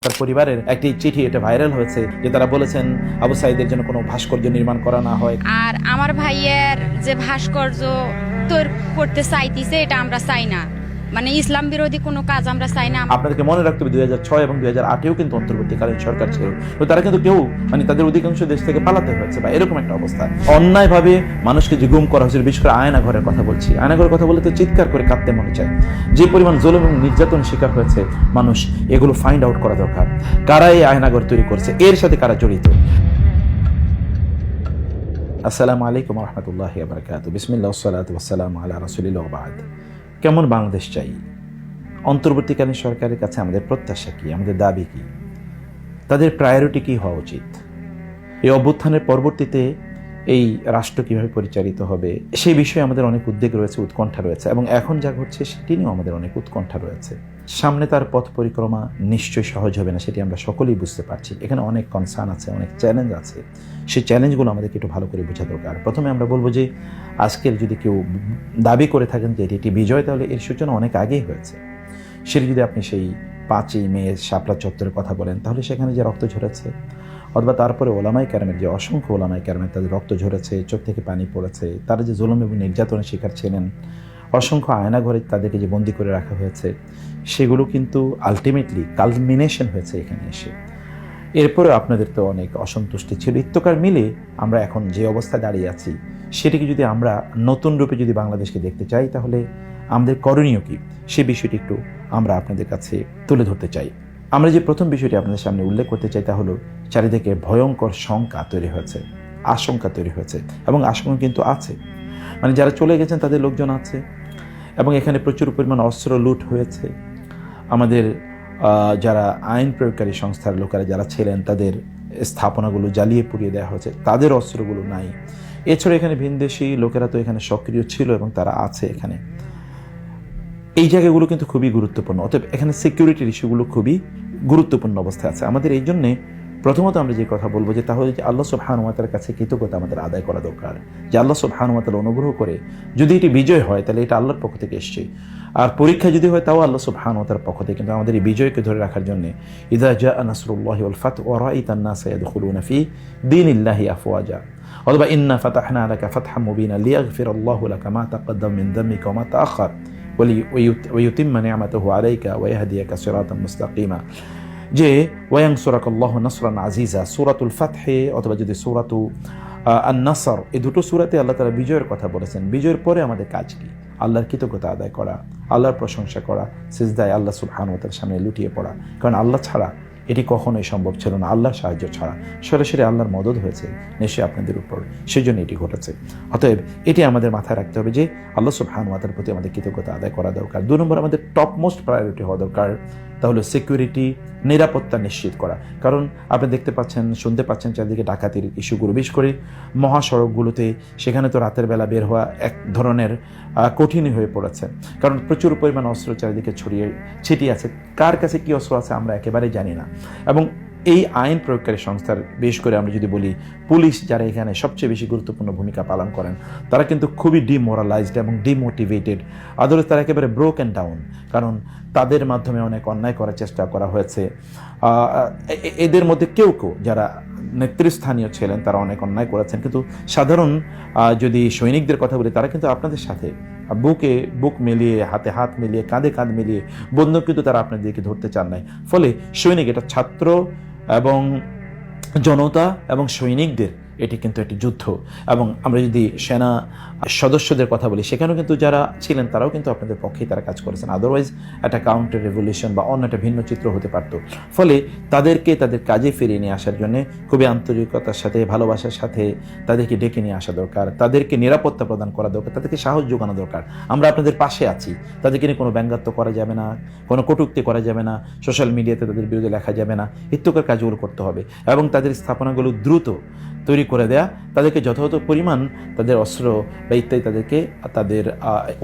তার পরিবারের একটি চিঠি, এটা ভাইরাল হয়েছে, যে তারা বলেছেন আবু সাঈদের জন্য কোনো ভাস্কর্য নির্মাণ করা না হয়। আর আমার ভাইয়ের যে ভাস্কর্য তৈরি করতে চাইতেছে, এটা আমরা চাই না। মানে ইসলাম বিরোধী কোনো কাজ আমরা চাই না। আপনাদেরকে মনে রাখতে হবে 2006 এবং 2008-এও কিন্তু অন্তর্বর্তীকালীন সরকার ছিল, তো তারা কিন্তু কেউ তাদের অধিকাংশ দেশ থেকে পালাতে হয়েছে বা এরকম একটা অবস্থা। অন্যায়ভাবে মানুষকে যে গুম করা হয়েছিল, বিশেষ করে আয়না ঘরের কথা বলছি, আয়না ঘরের কথা বলে তো চিৎকার করে কাঁদতে মনে চায়। যে পরিমাণ জুলুম এবং নির্যাতন শিকার হয়েছে মানুষ, এগুলো ফাইন্ড আউট করা দরকার। কারা এই আয়নাঘর তৈরি করছে, এর সাথে কারা জড়িত। আসসালামু আলাইকুম ওয়া রাহমাতুল্লাহি ওয়া বারাকাতুহু। বিসমিল্লাহ ওয়াসসালাতু ওয়াসসালামু আলা রাসূলিল্লাহ ওয়া বা'দ। কেমন বাংলাদেশ চাই? অন্তর্বর্তীকালীন সরকারের কাছে আমাদের প্রত্যাশা কি, আমাদের দাবি কি, তাদের প্রায়োরিটি কি হওয়া উচিত? এই অভ্যুত্থানের পরবর্তীতে এই রাষ্ট্র কিভাবে পরিচালিত হবে, সেই বিষয়ে আমাদের অনেক উদ্বেগ রয়েছে, উৎকণ্ঠা রয়েছে, এবং এখন যা ঘটছে সেটি নিয়েও আমাদের অনেক উৎকণ্ঠা রয়েছে। সামনে তার পথ পরিক্রমা নিশ্চয়ই সহজ হবে না, সেটি আমরা সকলেই বুঝতে পারছি। এখানে অনেক কনসার্ন আছে, অনেক চ্যালেঞ্জ আছে। সেই চ্যালেঞ্জগুলো আমাদেরকে একটু ভালো করে বোঝা দরকার। প্রথমে আমরা বলবো যে আজকের যদি কেউ দাবি করে থাকেন যে এটি বিজয়, তাহলে এর সূচনা অনেক আগেই হয়েছে। সেটি যদি আপনি সেই 5ই মে শাপলা চত্বরের কথা বলেন, তাহলে সেখানে যে রক্ত ঝরেছে, অথবা তারপরে ওলামায়ে কেরামের যে অসংখ্য ওলামায়ে কেরামের তাদের রক্ত ঝরেছে, চোখ থেকে পানি পড়েছে, তারা যে জুলুম এবং নির্যাতনের শিকার ছিলেন, অসংখ্য আয়নাঘরে তাদেরকে যে বন্দি করে রাখা হয়েছে, সেগুলো কিন্তু আলটিমেটলি কালমিনেশন হয়েছে এখানে এসে। এরপরে আপনাদের তো অনেক অসন্তুষ্টি ছিল, ইত্যকার মিলে আমরা এখন যে অবস্থায় দাঁড়িয়ে আছি, সেটিকে যদি আমরা নতুন রূপে যদি বাংলাদেশকে দেখতে চাই, তাহলে আমাদের করণীয় কি, সে বিষয়টি একটু আমরা আপনাদের কাছে তুলে ধরতে চাই। আমরা যে প্রথম বিষয়টি আপনাদের সামনে উল্লেখ করতে চাই, তা হলো চারিদিকে ভয়ঙ্কর শঙ্কা তৈরি হয়েছে, আশঙ্কা তৈরি হয়েছে, এবং আশঙ্কা কিন্তু আছে। মানে যারা চলে গেছেন তাদের লোকজন আছে, এবং এখানে প্রচুর পরিমাণ অস্ত্র লুট হয়েছে। আমাদের যারা আইন প্রয়োগকারী সংস্থার লোকেরা যারা ছিলেন, তাদের স্থাপনাগুলো জ্বালিয়ে পুড়িয়ে দেওয়া হয়েছে, তাদের অস্ত্রগুলো নাই। এছাড়া এখানে ভিনদেশি লোকেরা তো এখানে সক্রিয় ছিল এবং তারা আছে এখানে। এই জায়গাগুলো কিন্তু খুবই গুরুত্বপূর্ণ, অতএব এখানে সিকিউরিটির ইস্যুগুলো খুবই গুরুত্বপূর্ণ অবস্থায় আছে। আমাদের এই জন্যে প্রথমত আমরা যে কথা বলবো, যে তাহলে যে আল্লাহ সুবহানাহু ওয়া তাআলার কাছে কৃতজ্ঞতা আমাদের আদায় করা দরকার, যে আল্লাহ সুবহানাহু ওয়া তাআলা অনুগ্রহ করে যদি এটি বিজয় হয়, তাহলে এটা আল্লাহর পক্ষ থেকে এসছে। আর পরীক্ষা যদি হয়, তাও আল্লাহ সুবহানাহু ওয়া তাআলার পক্ষ থেকে। কিন্তু আমাদের এই বিজয়কে ধরে রাখার জন্য ইযা জাআ নাসরুল্লাহি ওয়াল ফাতহু ওয়া রাআইতান নাসা ইয়াদখুলুনা ফি দীনিল্লাহি আফওয়াজা, অথবা ইন্না ফাতাহনা লাকা ফাতহাম মুবিনা লিয়াগফিরাল্লাহু লাকা মা তাকাদ্দাম মিন যামবিকা ওয়া মা তাআখার ওয়ায়ুতিম্মা নি'মাতাহু আলাইকা ওয়া ইয়াহদিয়াকা সিরাতাম মুস্তাকিমা, যে ওয়ায়ানসুরাকাল্লাহু নাসরান আজিজা, সূরাতুল ফাতহে অথবা যদি সূরাতু আন-নাসর, এই দুটো সূরাতে আল্লাহ তাআলা বিজয়ের কথা বলেছেন। বিজয়ের পরে আমাদের কাজ কি? আল্লাহর কৃতজ্ঞতা আদায় করা, আল্লাহর প্রশংসা করা, সিজদায় আল্লাহ সুবহানাহু ওয়া তাআলার সামনে লুটিয়ে পড়া। কারণ আল্লাহ ছাড়া এটি কখনোই সম্ভব ছিল না। আল্লাহর সাহায্য ছাড়া সরাসরি আল্লাহর মদদ হয়েছে নিশ্চয়ই আপনাদের উপর, সেই জন্য এটি ঘটেছে। অতএব এটি আমাদের মাথায় রাখতে হবে যে আল্লাহ সুবহানাহু ওয়া তাআলার প্রতি আমাদের কৃতজ্ঞতা আদায় করা দরকার। 2 নম্বর আমাদের টপ মোস্ট প্রায়োরিটি হওয়া দরকার, তাহলে সিকিউরিটি, নিরাপত্তা নিশ্চিত করা। কারণ আপনি দেখতে পাচ্ছেন, শুনতে পাচ্ছেন চারদিকে ডাকাতির ইস্যুগুলো, বিশেষ করে মহাসড়কগুলোতে, সেখানে তো রাতের বেলা বের হওয়া এক ধরনের কঠিনই হয়ে পড়েছে। কারণ প্রচুর পরিমাণ অস্ত্র চারিদিকে ছড়িয়ে ছিটিয়ে আছে, কার কাছে কী অস্ত্র আছে আমরা একেবারেই জানি না। এবং এই আইন প্রয়োগকারী সংস্থার, বিশেষ করে আমরা যদি বলি পুলিশ, যারা এখানে সবচেয়ে বেশি গুরুত্বপূর্ণ ভূমিকা পালন করেন, তারা কিন্তু খুবই ডিমোরালাইজড এবং ডিমোটিভেটেড। আদরে তারা একেবারে ব্রোকেন ডাউন, কারণ তাদের মাধ্যমে অনেক অন্যায় করার চেষ্টা করা হয়েছে। এদের মধ্যে কেউ কেউ যারা নেতৃস্থানীয় ছিলেন, তারা অনেক অন্যায় করেছেন, কিন্তু সাধারণ যদি সৈনিকদের কথা বলি, তারা কিন্তু আপনাদের সাথে বুকে বুক মিলিয়ে, হাতে হাত মিলিয়ে, কাঁধে কাঁধ মিলিয়ে, বন্দুক কিন্তু তারা আপনাদেরকে ধরতে চান নাই। ফলে সৈনিক, এটা ছাত্র এবং জনতা এবং সৈনিকদের এটি কিন্তু একটি যুদ্ধ। এবং আমরা যদি সেনা সদস্যদের কথা বলি, সেখানেও কিন্তু যারা ছিলেন তারাও কিন্তু আপনাদের পক্ষেই তারা কাজ করেছেন। আদারওয়াইজ একটা কাউন্টার রেভলিউশন বা অন্য একটা ভিন্ন চিত্র হতে পারত। ফলে তাদেরকে তাদের কাজে ফিরিয়ে নিয়ে আসার জন্য খুবই আন্তরিকতার সাথে, ভালোবাসার সাথে তাদেরকে ডেকে নিয়ে আসা দরকার, তাদেরকে নিরাপত্তা প্রদান করা দরকার, তাদেরকে সাহস যোগানো দরকার। আমরা আপনাদের পাশে আছি, তাদেরকে নিয়ে কোনো ব্যঙ্গাত্ব করা যাবে না, কোনো কটূক্তি করা যাবে না, সোশ্যাল মিডিয়াতে তাদের বিরুদ্ধে লেখা যাবে না, ইত্যকার কাজগুলো করতে হবে। এবং তাদের স্থাপনাগুলো দ্রুত তৈরি করে দেয়া, তাদেরকে যথাযথ পরিমাণ তাদের অস্ত্র বা ইত্যাদি, তাদেরকে তাদের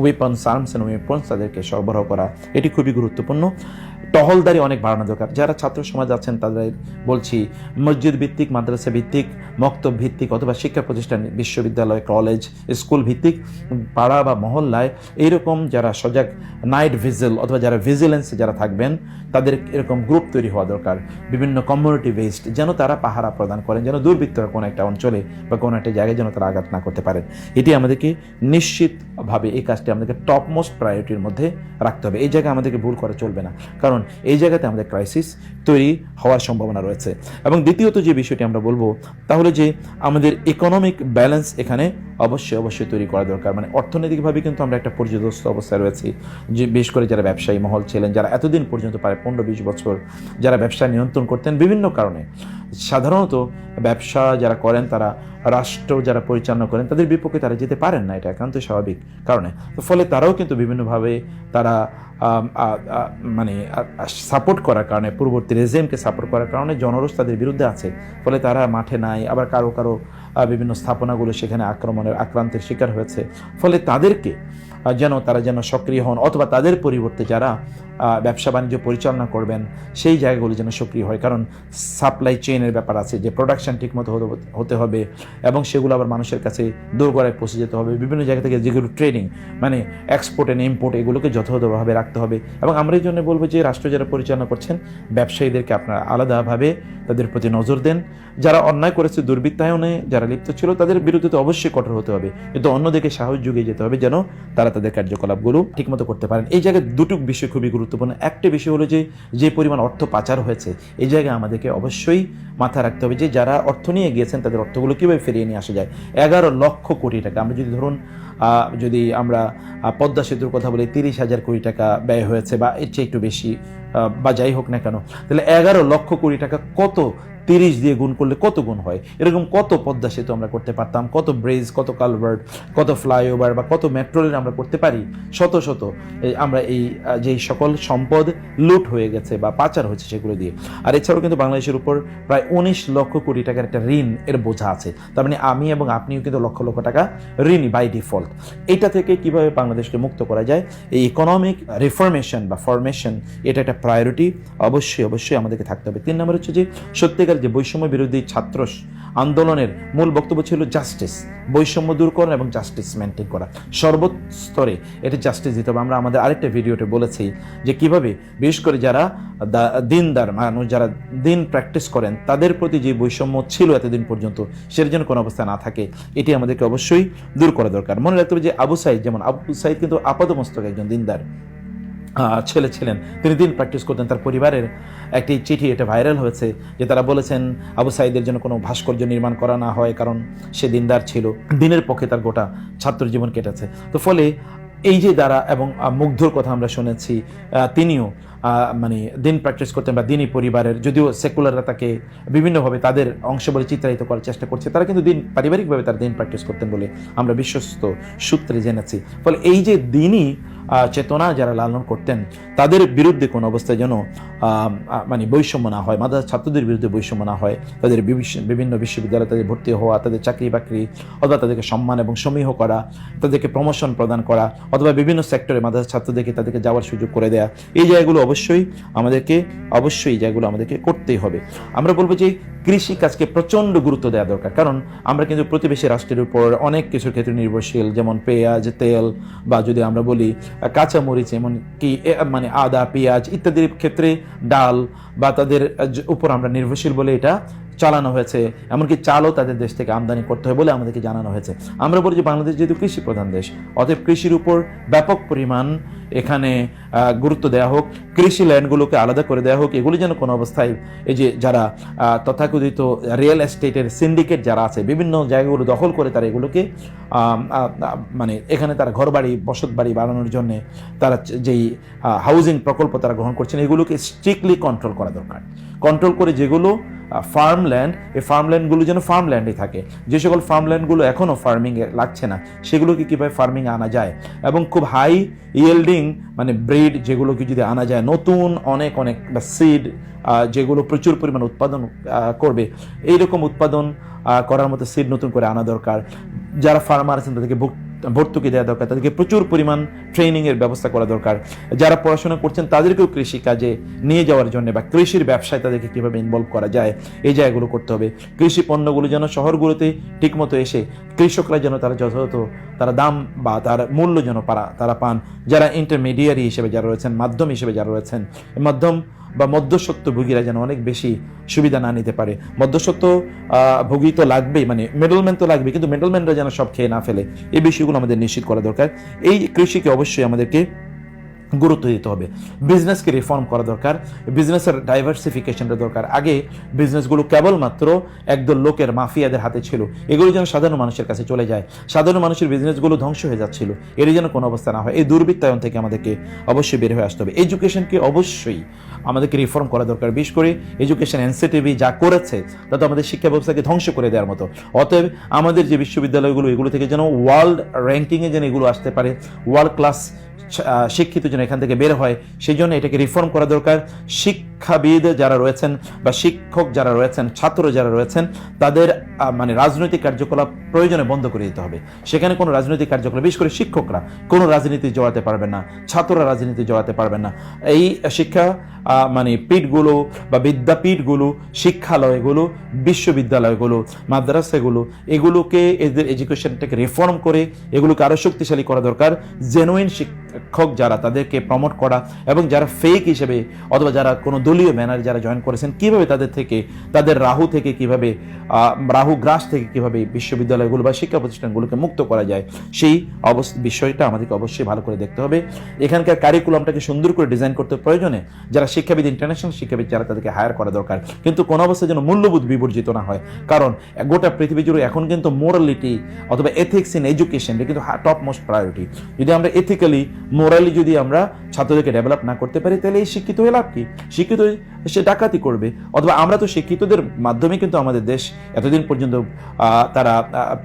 ওয়েপন্স, আর্মস অ্যান্ড ওয়েপন্স তাদেরকে সরবরাহ করা, এটি খুবই গুরুত্বপূর্ণ। টহলদারি অনেক বাড়ানো দরকার। যারা ছাত্র সমাজ আছেন তাদের বলছি, মসজিদ ভিত্তিক, মাদ্রাসা ভিত্তিক, মক্তব ভিত্তিক অথবা শিক্ষা প্রতিষ্ঠান, বিশ্ববিদ্যালয়, কলেজ, স্কুল ভিত্তিক পাড়া বা মহল্লায় এইরকম যারা সজাগ নাইট ভিজিল অথবা যারা ভিজিলেন্সে যারা থাকবেন তাদের এরকম গ্রুপ তৈরি হওয়া দরকার, বিভিন্ন কমিউনিটি বেসড, যেন তারা পাহারা প্রদান করেন, যেন দুর্বৃত্তরা কোনো একটা অঞ্চলে বা কোনো একটা জায়গায় যেন তারা আঘাত না করতে পারেন। এটি আমাদেরকে নিশ্চিতভাবে এই কাজটি আমাদেরকে টপ মোস্ট প্রায়োরিটির মধ্যে রাখতে হবে। এই জায়গায় আমাদেরকে ভুল করা চলবে না, কারণ এই জায়গাতে আমাদের ক্রাইসিস তৈরি হওয়ার সম্ভাবনা রয়েছে। এবং দ্বিতীয়ত যে বিষয়টি আমরা বলবো তাহলে যে আমাদের ইকোনমিক ব্যালেন্স এখানে অবশ্যই তৈরি করা দরকার। মানে অর্থনৈতিকভাবে কিন্তু আমরা একটা পর্যদস্ত অবস্থায় রয়েছি, যে বিশেষ করে যারা ব্যবসায়ী মহল ছিলেন, যারা এতদিন পর্যন্ত প্রায় 15-20 বছর যারা ব্যবসা নিয়ন্ত্রণ করতেন বিভিন্ন কারণে, সাধারণত ব্যবসা যারা করেন তারা রাষ্ট্র যারা পরিচালনা করেন তাদের বিপক্ষে তারা যেতে পারেন না, এটা একান্ত স্বাভাবিক কারণে। তো ফলে তারাও কিন্তু বিভিন্নভাবে তারা মানে সাপোর্ট করার কারণে, পূর্ববর্তী রেজিমকে সাপোর্ট করার কারণে জনরোষ তাদের বিরুদ্ধে আছে। ফলে তারা মাঠে নাই, আবার কারো বিভিন্ন স্থাপনাগুলো সেখানে আক্রান্তের শিকার হয়েছে। ফলে তাদেরকে তারা যেন সক্রিয় হন, অথবা তাদের পরিবর্তে যারা ব্যবসা বাণিজ্য পরিচালনা করবেন সেই জায়গাগুলো যেন সক্রিয় হয়। কারণ সাপ্লাই চেইনের ব্যাপার আছে, যে প্রোডাকশন ঠিকমতো হতে হবে এবং সেগুলো আবার মানুষের কাছে দোরগোড়ায় পৌঁছে যেতে হবে। বিভিন্ন জায়গা থেকে যেগুলো ট্রেডিং মানে এক্সপোর্ট অ্যান্ড ইম্পোর্ট, এগুলোকে যথাযথভাবে রাখতে হবে। এবং আমরা এই জন্য বলবো যে রাষ্ট্র যারা পরিচালনা করছেন ব্যবসায়ীদেরকে আপনারা আলাদাভাবে তাদের প্রতি নজর দেন। যারা অন্যায় করেছে, দুর্বৃত্তায়নে যারা লিপ্ত ছিল, তাদের বিরুদ্ধে তো অবশ্যই কঠোর হতে হবে, কিন্তু অন্যদিকে সাহস যুগিয়ে যেতে হবে যেন তারা তাদের কার্যকলাপগুলো ঠিকমতো করতে পারেন। এই জায়গায় দুটো বিষয় খুবই গুরুত্বপূর্ণ। একটা বিষয় হলো যে পরিমাণ অর্থ পাচার হয়েছে, এই জায়গায় আমাদেরকে অবশ্যই মাথায় রাখতে হবে যে যারা অর্থ নিয়ে গিয়েছেন তাদের অর্থগুলো কীভাবে ফিরিয়ে নিয়ে আসা যায়। 11 লক্ষ কোটি টাকা, আমরা যদি ধরুন যদি আমরা পদ্মা সেতুর কথা বলি 30,000 কোটি টাকা ব্যয় হয়েছে বা এর চেয়ে একটু বেশি বা যাই হোক না কেন, তাহলে 11 লক্ষ কোটি টাকা কত 30 দিয়ে গুণ করলে কত গুণ হয়? এরকম কত পদ্মা সেতু আমরা করতে পারতাম, কত ব্রিজ, কত কালভার্ট, কত ফ্লাইওভার বা কত মেট্রো রেল আমরা করতে পারি। শত আমরা এই যে সকল সম্পদ লুট হয়ে গেছে বা পাচার হয়েছে সেগুলো দিয়ে। আর এছাড়াও কিন্তু বাংলাদেশের উপর প্রায় 19 লক্ষ কোটি টাকার একটা ঋণ এর বোঝা আছে। তার মানে আমি এবং আপনিও কিন্তু লক্ষ লক্ষ টাকা ঋণী বাই ডিফল্ট। এটা থেকে কিভাবে বাংলাদেশকে মুক্ত করা যায়, এই ইকোনমিক রিফরমেশন বা ফরমেশন, এটা একটা প্রায়োরিটি অবশ্যই আমাদেরকে থাকতে হবে। 3 নম্বর হচ্ছে যে সত্যিকার যে বৈষম্য বিরোধী ছাত্র আন্দোলনের মূল বক্তব্য ছিল জাস্টিস, বৈষম্য দূর করা এবং জাস্টিস মেনটেন করা, সর্বস্তরে এটা জাস্টিস দিতে হবে। আমরা আমাদের আরেকটা ভিডিওতে বলেছি যে কিভাবে বিশেষ করে যারা দিনদার মানুষ, যারা দিন প্র্যাকটিস করেন, তাদের প্রতি যে বৈষম্য ছিল এতদিন পর্যন্ত সেটা যেন কোনো অবস্থা না থাকে, এটি আমাদেরকে অবশ্যই দূর করা দরকার। মনে রাখতে হবে যে আবু সাইদ কিন্তু আপাতমস্তক একজন দিনদার ছেলে ছিলেন, তিনি দিন প্র্যাকটিস করতেন। তার পরিবারের একটি চিঠি, এটা ভাইরাল হয়েছে, যে তারা বলেছেন আবু সাইদের জন্য কোনো ভাস্কর্য নির্মাণ করা না হয়, কারণ সে দিনদার ছিল, দিনের পক্ষে তার গোটা ছাত্র জীবন কেটেছে। তো ফলে এই যে দ্বারা এবং মুগ্ধর কথা আমরা শুনেছি, তিনিও মানে দিন প্র্যাকটিস করতেন বা দিনই পরিবারের, যদিও সেকুলাররা তাকে বিভিন্নভাবে তাদের অংশ বলে চিত্রায়িত করার চেষ্টা করছে, তারা কিন্তু পারিবারিকভাবে তার দিন প্র্যাকটিস করতেন বলে আমরা বিশ্বস্ত সূত্রে জেনেছি। ফলে এই যে দিনই চেতনা যারা লালন করতেন তাদের বিরুদ্ধে কোনো অবস্থায় যেন মানে বৈষম্য না হয়, মাদ্রাসা ছাত্রদের বিরুদ্ধে বৈষম্য না হয়, তাদের বিভিন্ন বিশ্ববিদ্যালয়ে তাদের ভর্তি হওয়া, তাদের চাকরি বাকরি অথবা তাদেরকে সম্মান এবং সমীহ করা, তাদেরকে প্রমোশন প্রদান করা, অথবা বিভিন্ন সেক্টরে মাদ্রাসা ছাত্রদেরকে তাদেরকে যাওয়ার সুযোগ করে দেয়া, এই জায়গাগুলো অবশ্যই এই জায়গাগুলো আমাদেরকে করতেই হবে। আমরা বলবো যে কৃষি কাজকে প্রচণ্ড গুরুত্ব দেওয়া দরকার, কারণ আমরা কিন্তু প্রতিবেশী রাষ্ট্রের উপর অনেক কিছুর ক্ষেত্রে নির্ভরশীল, যেমন পেঁয়াজ, তেল, বা যদি আমরা বলি কাঁচামরিচ, এমন কি মানে আদা, পেঁয়াজ ইত্যাদির ক্ষেত্রে ডাল বা তাদের উপর আমরা নির্ভরশীল বলে এটা চালানো হয়েছে। এমনকি চালও তাদের দেশ থেকে আমদানি করতে হয় বলে আমাদেরকে জানানো হয়েছে। আমরা বলি যে বাংলাদেশ যেহেতু কৃষি প্রধান দেশ, অতএব কৃষির উপর ব্যাপক পরিমাণ এখানে গুরুত্ব দেওয়া হোক, কৃষি ল্যান্ডগুলোকে আলাদা করে দেওয়া হোক। এগুলি যেন কোনো অবস্থায় এই যে যারা তথাকথিত রিয়েল এস্টেটের সিন্ডিকেট যারা আছে, বিভিন্ন জায়গাগুলো দখল করে তারা এগুলোকে মানে এখানে তারা ঘরবাড়ি, বসত বাড়ি বানানোর জন্য তারা যেই হাউজিং প্রকল্প তারা গ্রহণ করছেন, এগুলোকে স্ট্রিক্টলি কন্ট্রোল করা দরকার। কন্ট্রোল করে যেগুলো ফার্মল্যান্ড, এই ফার্মল্যান্ডগুলো যেন ফার্মল্যান্ডই থাকে। যে সকল ফার্মল্যান্ডগুলো এখনও ফার্মিংয়ে লাগছে না, সেগুলোকে কীভাবে ফার্মিংয়ে আনা যায় এবং খুব হাই ইয়েল্ডিং মানে ব্রিড যেগুলোকে যদি আনা যায়, নতুন অনেক বা সিড যেগুলো প্রচুর পরিমাণ উৎপাদন করবে, এইরকম উৎপাদন করার মতো সিট নতুন করে আনা দরকার। যারা ফার্মার আছেন তাদেরকে ভর্তুকি দেওয়া দরকার, তাদেরকে প্রচুর পরিমাণ ট্রেনিংয়ের ব্যবস্থা করা দরকার। যারা পড়াশোনা করছেন তাদেরকেও কৃষি কাজে নিয়ে যাওয়ার জন্য বা কৃষির ব্যবসায় তাদেরকে কীভাবে ইনভলভ করা যায় এই জায়গাগুলো করতে হবে। কৃষি পণ্যগুলো যেন শহরগুলোতে ঠিকমতো এসে কৃষকরা যেন তারা যথাযথ তারা দাম বা তার মূল্য যেন তারা পান। যারা ইন্টারমিডিয়ারি হিসেবে যারা রয়েছেন, মাধ্যম হিসেবে যারা রয়েছেন, মাধ্যম বা মধ্যস্বত্ব ভোগীরা যেন অনেক বেশি সুবিধা না নিতে পারে। মধ্যস্বত্ব ভোগী তো লাগবেই, মানে মিডলম্যান তো লাগবে, কিন্তু মিডলম্যানরা যেন সব খেয়ে না ফেলে, এই বিষয়গুলো আমাদের নিশ্চিত করা দরকার। এই কৃষিকে অবশ্যই আমাদেরকে গুরুত্ব দিতে হবে। বিজনেসকে রিফর্ম করা দরকার, বিজনেসের ডাইভার্সিফিকেশনটা দরকার। আগে বিজনেসগুলো কেবলমাত্র একদল লোকের মাফিয়াদের হাতে ছিল, এগুলো যেন সাধারণ মানুষের কাছে চলে যায়। সাধারণ মানুষের বিজনেসগুলো ধ্বংস হয়ে যাচ্ছিল, এর যেন কোনো অবস্থা না হয়। এই দুর্বৃত্তায়ন থেকে আমাদেরকে অবশ্যই বের হয়ে আসতে হবে। এডুকেশনকে অবশ্যই আমাদেরকে রিফর্ম করা দরকার। বিশেষ করে এডুকেশন এনসিটিভি যা করেছে তা তো আমাদের শিক্ষা ব্যবস্থাকে ধ্বংস করে দেওয়ার মতো। অতএব আমাদের যে বিশ্ববিদ্যালয়গুলো এগুলো থেকে যেন ওয়ার্ল্ড র্যাঙ্কিংয়ে যেন এগুলো আসতে পারে, ওয়ার্ল্ড ক্লাস শিক্ষিত যেন এখান থেকে বের হয়, সেই জন্য এটাকে রিফর্ম করা দরকার। শিক্ষাবিদ যারা রয়েছেন বা শিক্ষক যারা রয়েছেন, ছাত্র যারা রয়েছেন, তাদের মানে রাজনৈতিক কার্যকলাপ প্রয়োজনে বন্ধ করে দিতে হবে। সেখানে কোনো রাজনৈতিক কার্যকলাপ, বিশেষ করে শিক্ষকরা কোনো রাজনীতি জড়াতে পারবেন না, ছাত্ররা রাজনীতি জড়াতে পারবেন না। এই শিক্ষা মানে পীঠগুলো বা বিদ্যাপীঠগুলো, শিক্ষালয়গুলো, বিশ্ববিদ্যালয়গুলো, মাদ্রাসাগুলো, এগুলোকে এদের এডুকেশনটাকে রিফর্ম করে এগুলোকে আরও শক্তিশালী করা দরকার। জেনুইন শিক্ষক যারা তাদেরকে প্রমোট করা, এবং যারা ফেক হিসেবে অথবা যারা কোনো দলীয় ব্যানার যারা জয়েন করেছেন, কিভাবে তাদের থেকে, তাদের রাহু থেকে কিভাবে, রাহু গ্রাস থেকে কিভাবে বিশ্ববিদ্যালয়গুলো বা শিক্ষা প্রতিষ্ঠানগুলোকে মুক্ত করা যায়, সেই বিষয়টা আমাদেরকে অবশ্যই ভালো করে দেখতে হবে। এখানকার কারিকুলামটাকে সুন্দর করে ডিজাইন করতে প্রয়োজনে যারা শিক্ষাবিদ, ইন্টারন্যাশনাল শিক্ষাবিদ যারা, তাদেরকে হায়ার করা দরকার। কিন্তু কোনো অবস্থায় যেন মূল্যবোধ বিবর্জিত না হয়, কারণ গোটা পৃথিবী জুড়ে এখন কিন্তু মোরালিটি অথবা এথিক্স ইন এডুকেশন এটা কিন্তু টপ মোস্ট প্রায়োরিটি। যদি আমরা এথিক্যালি, মোরালি যদি আমরা ছাত্রদেরকে ডেভেলপ না করতে পারি, তাহলে এই শিক্ষিত হয়ে লাভ কি? শিক্ষিত সে ডাকাতি করবে। অথবা আমরা তো শিক্ষিতদের মাধ্যমে কিন্তু আমাদের দেশ এতদিন পর্যন্ত তারা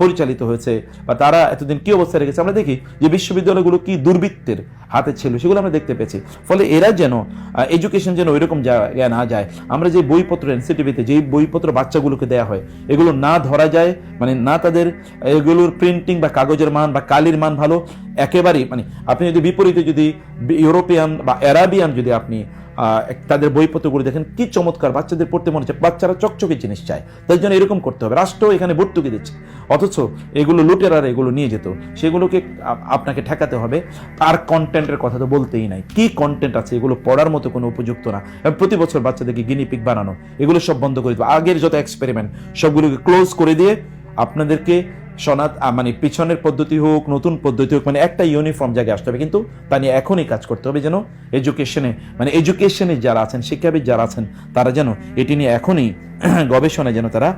পরিচালিত হয়েছে, বা তারা এতদিন কি অবস্থায় রেখেছে। আমরা দেখি যে বিশ্ববিদ্যালয়গুলো কি দুর্বৃত্তের হাতে ছিল, সেগুলো আমরা দেখতে পেয়েছি। ফলে এরা যেন এডুকেশন যেন ওইরকম জায়গায় না যায়। আমরা যে বইপত্র এনসিটিভিতে যেই বইপত্র বাচ্চাগুলোকে দেওয়া হয়, এগুলো না ধরা যায়, মানে না তাদের এগুলোর প্রিন্টিং বা কাগজের মান বা কালির মান ভালো, একেবারেই মানে আপনি যদি বিপরীতে যদি ইউরোপিয়ান বা অ্যারাবিয়ান যদি আপনি তাদের বইপত্রগুলো দেখেন, কি চমৎকার, বাচ্চাদের পড়তে মনে হচ্ছে, বাচ্চারা চকচকে জিনিস চায়। তাই জন্য এরকম করতে হবে। রাষ্ট্র এখানে ভর্তুকি দিচ্ছে, অথচ এগুলো লুটেরারা এগুলো নিয়ে যেত, সেগুলোকে আপনাকে ঠেকাতে হবে। আর কন্টেন্টের কথা তো বলতেই নাই, কি কন্টেন্ট আছে, এগুলো পড়ার মতো কোনো উপযুক্ত না। প্রতি বছর বাচ্চাদেরকে গিনিপিক বানানো, এগুলো সব বন্ধ করে দেবো। আগের যত এক্সপেরিমেন্ট সবগুলোকে ক্লোজ করে দিয়ে আপনাদেরকে মানে পিছনের পদ্ধতি হোক, নতুন পদ্ধতি হোক, মানে একটা ইউনিফর্ম জায়গায় আসতে হবে। কিন্তু তা নিয়ে এখনই কাজ করতে হবে, যেন এডুকেশনে যারা আছেন, শিক্ষাবিদ যারা আছেন, তারা যেন এটি নিয়ে এখনই গবেষণায় যেন তারা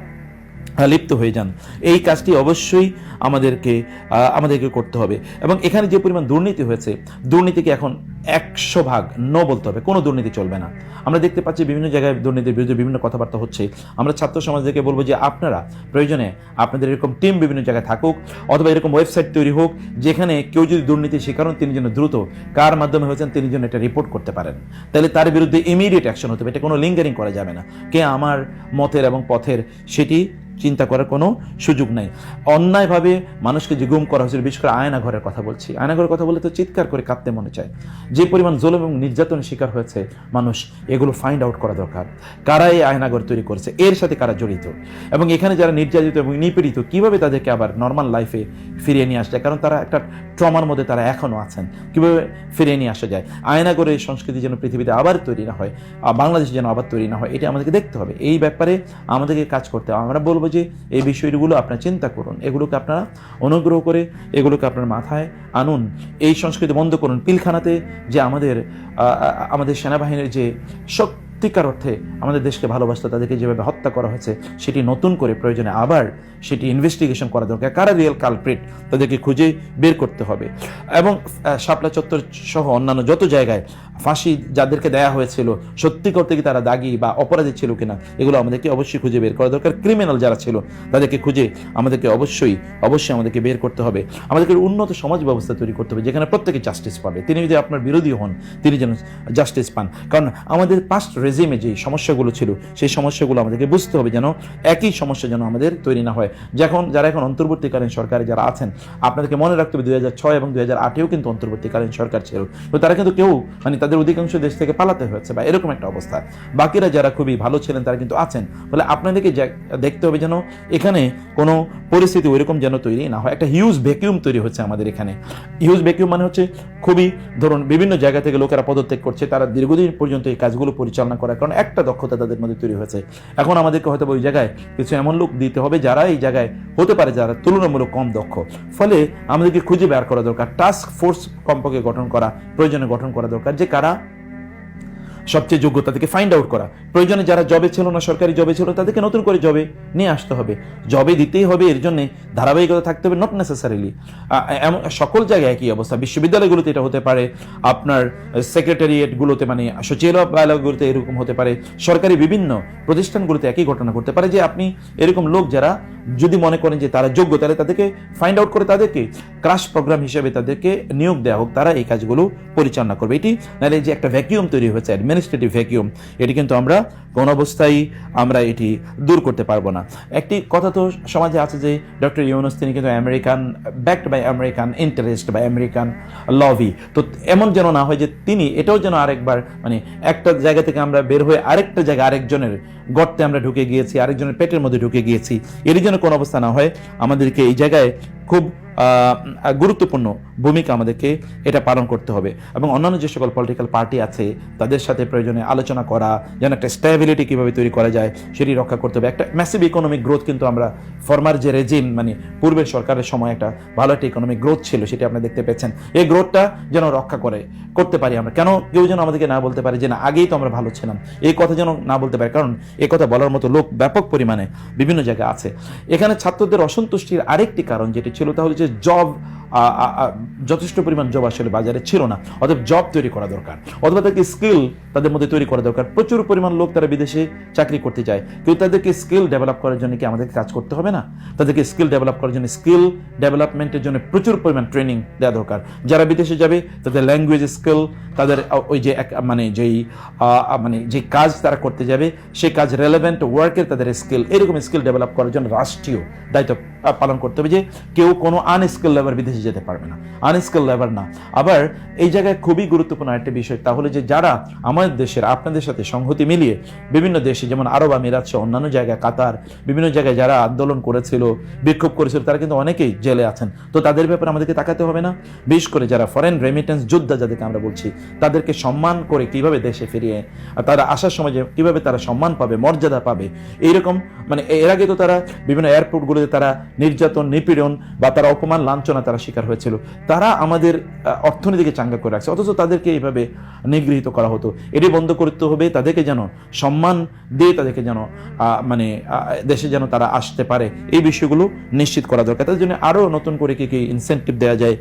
লিপ্ত হয়ে যান। এই কাজটি অবশ্যই আমাদেরকে করতে হবে। এবং এখানে যে পরিমাণ দুর্নীতি হয়েছে, দুর্নীতিকে এখন 100% নো বলতে হবে, কোনো দুর্নীতি চলবে না। আমরা দেখতে পাচ্ছি বিভিন্ন জায়গায় দুর্নীতির বিরুদ্ধে বিভিন্ন কথাবার্তা হচ্ছে। আমরা ছাত্র সমাজকে বলবো যে আপনারা প্রয়োজনে আপনাদের এরকম টিম বিভিন্ন জায়গায় থাকুক, অথবা এরকম ওয়েবসাইট তৈরি হোক, যেখানে কেউ যদি দুর্নীতির শিকার হন, তিনি যেন দ্রুত কার মাধ্যমে হয়েছেন তিনি যেন এটা রিপোর্ট করতে পারেন। তাহলে তার বিরুদ্ধে ইমিডিয়েট অ্যাকশন হতে হবে। এটা কোনো লিঙ্গারিং করা যাবে না। কে আমার মতের এবং পথের সেটি চিন্তা করার কোনো সুযোগ নাই। অন্যায়ভাবে মানুষকে যে গুম করা হয়েছিল, বিশেষ করে আয়নাঘরের কথা বলছি, আয়নাঘরের কথা বলে তো চিৎকার করে কাঁদতে মনে চায়। যে পরিমাণ জুলুম এবং নির্যাতনের শিকার হয়েছে মানুষ, এগুলো ফাইন্ড আউট করা দরকার। কারা এই আয়নাঘর তৈরি করেছে, এর সাথে কারা জড়িত, এবং এখানে যারা নির্যাতিত এবং নিপীড়িত, কিভাবে তাদেরকে আবার নর্মাল লাইফে ফিরিয়ে নিয়ে আসা যায়, কারণ তারা একটা ট্রমার মধ্যে তারা এখনও আছেন, কিভাবে ফিরিয়ে নিয়ে আসা যায়। আয়নাঘরের সংস্কৃতি যেন পৃথিবীতে আবার তৈরি না হয়, বাংলাদেশে যেন আবার তৈরি না হয়, এটা আমাদেরকে দেখতে হবে। এই ব্যাপারে আমাদেরকে কাজ করতে হবে। আমরা বলবো যে এই বিষয়গুলো আপনারা চিন্তা করুন, এগুলোকে আপনারা অনুগ্রহ করে এগুলোকে আপনার মাথায় আনুন। এই সংস্কৃতি বন্ধ করুন। পিলখানাতে যে আমাদের সেনাবাহিনীর যে সত্যিকার অর্থে আমাদের দেশকে ভালোবাসত, তাদেরকে যেভাবে হত্যা করা হয়েছে, সেটি নতুন করে প্রয়োজনে আবার সেটি ইনভেস্টিগেশন করা দরকার। কারা রিয়েল কালপ্রিট, তাদেরকে খুঁজে বের করতে হবে। এবং শাপলা চত্বর সহ অন্যান্য যত জায়গায় ফাঁসি যাদেরকে দেয়া হয়েছিল সত্যি করতে কি তারা দাগী বা অপরাধী ছিল কিনা, এগুলো আমাদেরকে অবশ্যই খুঁজে বের করা দরকার। ক্রিমিনাল যারা ছিল তাদেরকে খুঁজে আমাদেরকে অবশ্যই আমাদেরকে বের করতে হবে। আমাদেরকে উন্নত সমাজ ব্যবস্থা তৈরি করতে হবে যেখানে প্রত্যেকে জাস্টিস পাবে। তিনি যদি আপনার বিরোধী হন, তিনি যেন জাস্টিস পান। কারণ আমাদের পাস্ট রেজিমে যে সমস্যাগুলো ছিল সেই সমস্যাগুলো আমাদেরকে বুঝতে হবে, যেন একই সমস্যা যেন আমাদের তৈরি না হয়। যারা এখন অন্তর্বর্তীকালীন সরকারে যারা আছেন, আপনাদেরকে মনে রাখতে হবে 2006 এবং 2008-এও কিন্তু অন্তর্বর্তীকালীন সরকার ছিল, তো তারা কিন্তু কেউ তাদের অধিকাংশ দেশ থেকে পালাতে হয়েছে বা এরকম একটা অবস্থা। বাকিরা যারা খুবই ভালো ছিলেন তারা কিন্তু আছেন। ফলে আপনাদেরকে দেখতে হবে যেন এখানে কোনো পরিস্থিতি ওইরকম যেন তৈরি না হয়। একটা হিউজ ভ্যাকিউম তৈরি হচ্ছে আমাদের এখানে। হিউজ ভ্যাকিউম মানে হচ্ছে খুবই, ধরুন বিভিন্ন জায়গা থেকে লোকেরা পদত্যাগ করছে, তারা দীর্ঘদিন পর্যন্ত এই কাজগুলো পরিচালনা করার কারণে একটা দক্ষতা তাদের মধ্যে তৈরি হয়েছে। এখন আমাদেরকে হয়তো ওই জায়গায় কিছু এমন লোক দিতে হবে যারা এই জায়গায় হতে পারে যারা তুলনামূলক কম দক্ষ। ফলে আমাদেরকে খুঁজে বের করা দরকার, টাস্ক ফোর্স কমপক্ষে গঠন করা প্রয়োজনে গঠন করা দরকার, যে কারা সবচেয়ে যোগ্য তাদেরকে ফাইন্ড আউট করা। প্রয়োজনে যারা জবে ছিল না, সরকারি জবে ছিল, তাদেরকে নতুন করে জবে নিয়ে আসতে হবে। জবে দিতেই হবে, এর জন্য ধারাবাহিকতা থাকতে হবে, নট নেসেসারিলি সকল জায়গায় একই অবস্থা। বিশ্ববিদ্যালয়গুলোতে এটা হতে পারে, আপনার সেক্রেটারিয়েটগুলোতে সচিবালয়গুলোতে এরকম হতে পারে, সরকারি বিভিন্ন প্রতিষ্ঠানগুলোতে একই ঘটনা ঘটতে পারে যে আপনি এরকম লোক যারা যদি মনে করেন যে তারা যোগ্য, তাহলে তাদেরকে ফাইন্ড আউট করে তাদেরকে ক্রাশ প্রোগ্রাম হিসেবে তাদেরকে নিয়োগ দেওয়া হোক, তারা এই কাজগুলো পরিচালনা করবে। এটি নাহলে যে একটা ভ্যাকিউম তৈরি হয়েছে, অ্যাডমিনিস্ট্রেটিভ ভ্যাকিউম, এটি কিন্তু আমরা কোন অবস্থায় এটি দূর করতে পারবো না। একটি কথা তো সমাজে আছে যে ডক্টর ইউনূস তিনি কিন্তু American, backed by American interest বা আমেরিকান লবি। তো এমন যেন না হয় যে তিনি এটাও যেন আরেকবার একটা জায়গা থেকে আমরা বের হয়ে আরেকটা জায়গায় আরেকজনের গর্তে আমরা ঢুকে গিয়েছি, আরেকজনের পেটের মধ্যে ঢুকে গিয়েছি, এর যেন কোনো অবস্থা না হয়। আমাদেরকে এই জায়গায় খুব গুরুত্বপূর্ণ ভূমিকা আমাদেরকে এটা পালন করতে হবে। এবং অন্যান্য যে সকল পলিটিক্যাল পার্টি আছে তাদের সাথে প্রয়োজনে আলোচনা করা, যেন একটা স্ট্যাবিলিটি কীভাবে তৈরি করা যায় সেটি রক্ষা করতে হবে। একটা ম্যাসিভ ইকোনমিক গ্রোথ কিন্তু আমরা ফরমার যে রেজিম পূর্বের সরকারের সময় একটা ভালো একটা ইকোনমিক গ্রোথ ছিল, সেটি আপনি দেখতে পেয়েছেন। এই গ্রোথটা যেন রক্ষা করতে পারি আমরা। কেন কেউ যেন আমাদেরকে না বলতে পারে যে না আগেই তো আমরা ভালো ছিলাম, এই কথা যেন না বলতে পারে, কারণ এই কথা বলার মতো লোক ব্যাপক পরিমাণে বিভিন্ন জায়গায় আছে। এখানে ছাত্রদের অসন্তুষ্টির আরেকটি কারণ যেটি ছিল তা হলো যে জব, যথেষ্ট পরিমাণ জব আসলে বাজারে ছিল না, অতএব জব তৈরি করা দরকার, অথবা তাদেরকে স্কিল তাদের মধ্যে তৈরি করা দরকার। প্রচুর পরিমাণ লোক তারা বিদেশে চাকরি করতে যায়, কিন্তু তাদেরকে স্কিল ডেভেলপ করার জন্য কি আমাদেরকে কাজ করতে হবে না? তাদেরকে স্কিল ডেভেলপ করার জন্য, স্কিল ডেভেলপমেন্টের জন্য প্রচুর পরিমাণ ট্রেনিং দেওয়া দরকার। যারা বিদেশে যাবে তাদের ল্যাঙ্গুয়েজ স্কিল, তাদের ওই যে যে কাজ তারা করতে যাবে সেই কাজ রেলেভেন্ট ওয়ার্কের তাদের স্কিল, এরকম স্কিল ডেভেলপ করার জন্য রাষ্ট্রীয় দায়িত্ব পালন করতে হবে যে কেউ কোনো আনস্কিল লেবার বিদেশে যেতে পারবে না, আনস্কিল লেবার না। আবার এই জায়গায় খুবই গুরুত্বপূর্ণ একটা বিষয়, তাহলে যে যারা আমাদের দেশের আপনাদের সাথে সংহতি মিলিয়ে বিভিন্ন দেশে যেমন আরব আমিরাত সহ অন্যান্য জায়গায়, কাতার, বিভিন্ন জায়গায় যারা আন্দোলন করেছিল, বিক্ষোভ করেছিল, তারা কিন্তু অনেকেই জেলে আছেন। তো তাদের ব্যাপারে আমাদেরকে তাকাতে হবে না? বিশেষ করে যারা ফরেন রেমিটেন্স যোদ্ধা যাদেরকে আমরা বলছি, তাদেরকে সম্মান করে কিভাবে দেশে ফিরিয়ে তারা আসার সময় যে কিভাবে তারা সম্মান পাবে, মর্যাদা পাবে, এইরকম এর আগে তো তারা বিভিন্ন এয়ারপোর্টগুলোতে তারা নির্যাতন, নিপীড়ন বা তারা অপমান, লাঞ্ছনা তারা শিকার হয়েছিল। তারা আমাদের অর্থনীতিকে চাঙ্গা করে রাখছে, অথচ তাদেরকে এইভাবে নিগৃহীত করা হতো। এটি বন্ধ করতে হবে। তাদেরকে যেন সম্মান দিয়ে তাদেরকে যেন দেশে যেন তারা আসতে পারে, এই বিষয়গুলো নিশ্চিত করা দরকার। তাদের জন্য আরও নতুন করে কি ইনসেন্টিভ দেওয়া যায়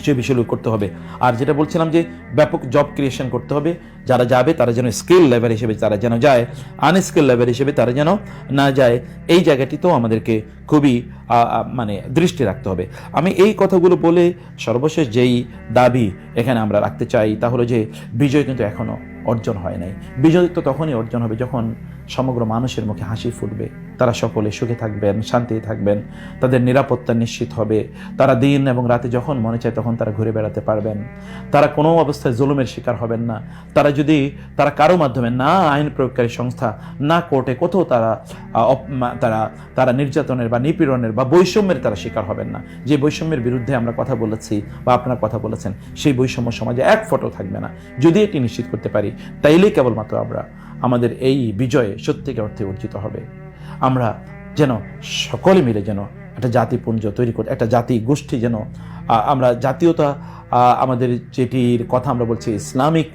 সে বিষয়গুলো করতে হবে। আর যেটা বলছিলাম যে ব্যাপক জব ক্রিয়েশন করতে হবে, যারা যাবে তারা যেন স্কিল লেবার হিসেবে তারা যেন যায়, আনস্কিল লেবার হিসেবে তারা যেন না যায়, এই জায়গাটিতেও আমাদেরকে খুবই দৃষ্টি রাখতে হবে। আমি এই কথাগুলো বলে সর্বশেষ যেই দাবি এখানে আমরা রাখতে চাই তা হলো যে বিজয় কিন্তু এখনো অর্জন হয় নাই। বিজয় তো তখনই অর্জন হবে যখন সমগ্র মানুষের মুখে হাসি ফুটবে, তারা সকলে সুখে থাকবেন, শান্তিতে থাকবেন, তাদের নিরাপত্তা নিশ্চিত হবে, তারা দিন এবং রাতে যখন মনে চায় তখন তারা ঘুরে বেড়াতে পারবেন, তারা কোনো অবস্থায় জুলুমের শিকার হবেন না, তারা কারো মাধ্যমে, না আইন প্রয়োগকারী সংস্থা, না কোর্টে কোথাও তারা নির্যাতনের বা নিপীড়নের বা বৈষম্যের তারা শিকার হবেন না। যে বৈষম্যের বিরুদ্ধে আমরা কথা বলেছি বা আপনারা কথা বলেছেন, সেই বৈষম্য সমাজে এক ফোঁটাও থাকবে না। যদি এটি নিশ্চিত করতে পারি তাইলেই কেবলমাত্র আমাদের এই বিজয়ে সত্যিকার অর্থে অর্জিত হবে। আমরা যেন সকলে মিলে যেন একটা জাতিপুঞ্জ তৈরি করতে, একটা জাতি গোষ্ঠী যেন আমরা জাতীয়তা, আমাদের যেটির কথা আমরা বলছি ইসলামিক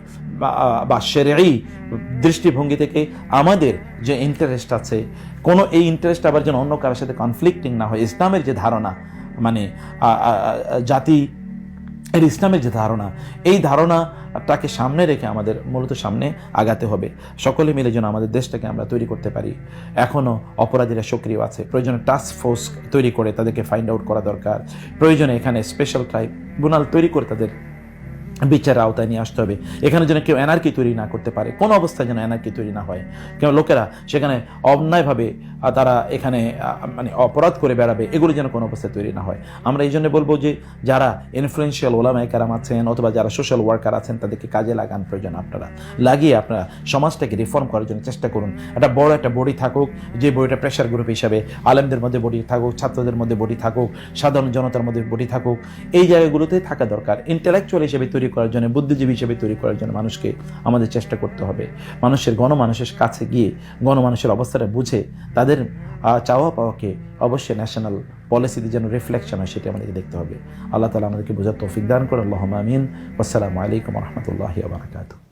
বা শরঈ দৃষ্টিভঙ্গি থেকে আমাদের যে ইন্টারেস্ট আছে, কোনো এই ইন্টারেস্ট আবার যেন অন্য কারোর সাথে কনফ্লিক্টিং না হয়। ইসলামের যে ধারণা জাতি এর ইসলামের যে ধারণা, এই ধারণাটাকে সামনে রেখে আমাদের মূলত সামনে আগাতে হবে। সকলে মিলে যেন আমাদের দেশটাকে আমরা তৈরি করতে পারি। এখনও অপরাধীরা সক্রিয় আছে, প্রয়োজনে টাস্ক ফোর্স তৈরি করে তাদেরকে ফাইন্ড আউট করা দরকার। প্রয়োজনে এখানে স্পেশাল ট্রাইব্যুনাল তৈরি করে তাদের বিচারের আওতায় নিয়ে আসতে হবে। এখানে যেন কেউ এনার্কি তৈরি না করতে পারে, কোনো অবস্থায় যেন এনার্কি তৈরি না হয়, কেউ লোকেরা সেখানে অন্যায়ভাবে তারা এখানে মানে অপরাধ করে বেড়াবে, এগুলো যেন কোনো অবস্থায় তৈরি না হয়। আমরা এই জন্য বলবো যে যারা ইনফ্লুয়েন্সিয়াল ওলামায়ে কেরাম আছেন অথবা যারা সোশ্যাল ওয়ার্কার আছেন তাদেরকে কাজে লাগান, প্রয়োজন আপনারা লাগিয়ে আপনারা সমাজটাকে রিফর্ম করার জন্য চেষ্টা করুন। একটা বড় একটা বডি থাকুক, যে বডিটা প্রেশার গ্রুপ হিসাবে আলেমদের মধ্যে বডি থাকুক, ছাত্রদের মধ্যে বডি থাকুক, সাধারণ জনতার মধ্যে বডি থাকুক, এই জায়গাগুলোতে থাকা দরকার। ইন্টেলেকচুয়াল হিসেবে তৈরি করার জন্য, বুদ্ধিজীবী হিসেবে তৈরি করার জন্য মানুষকে আমাদের চেষ্টা করতে হবে। গণমানুষের কাছে গিয়ে গণমানুষের অবস্থাটা বুঝে তাদের চাওয়া পাওয়াকে অবশ্যই ন্যাশনাল পলিসিতে যেন রিফ্লেকশন হয় সেটা আমাদেরকে দেখতে হবে। আল্লাহ তাআলা আমাদেরকে বোঝার তৌফিক দান করে। আল্লাহুম্মা আমিন। আসসালামু আলাইকুম ওয়া রাহমাতুল্লাহি ওয়া বারাকাতুহু।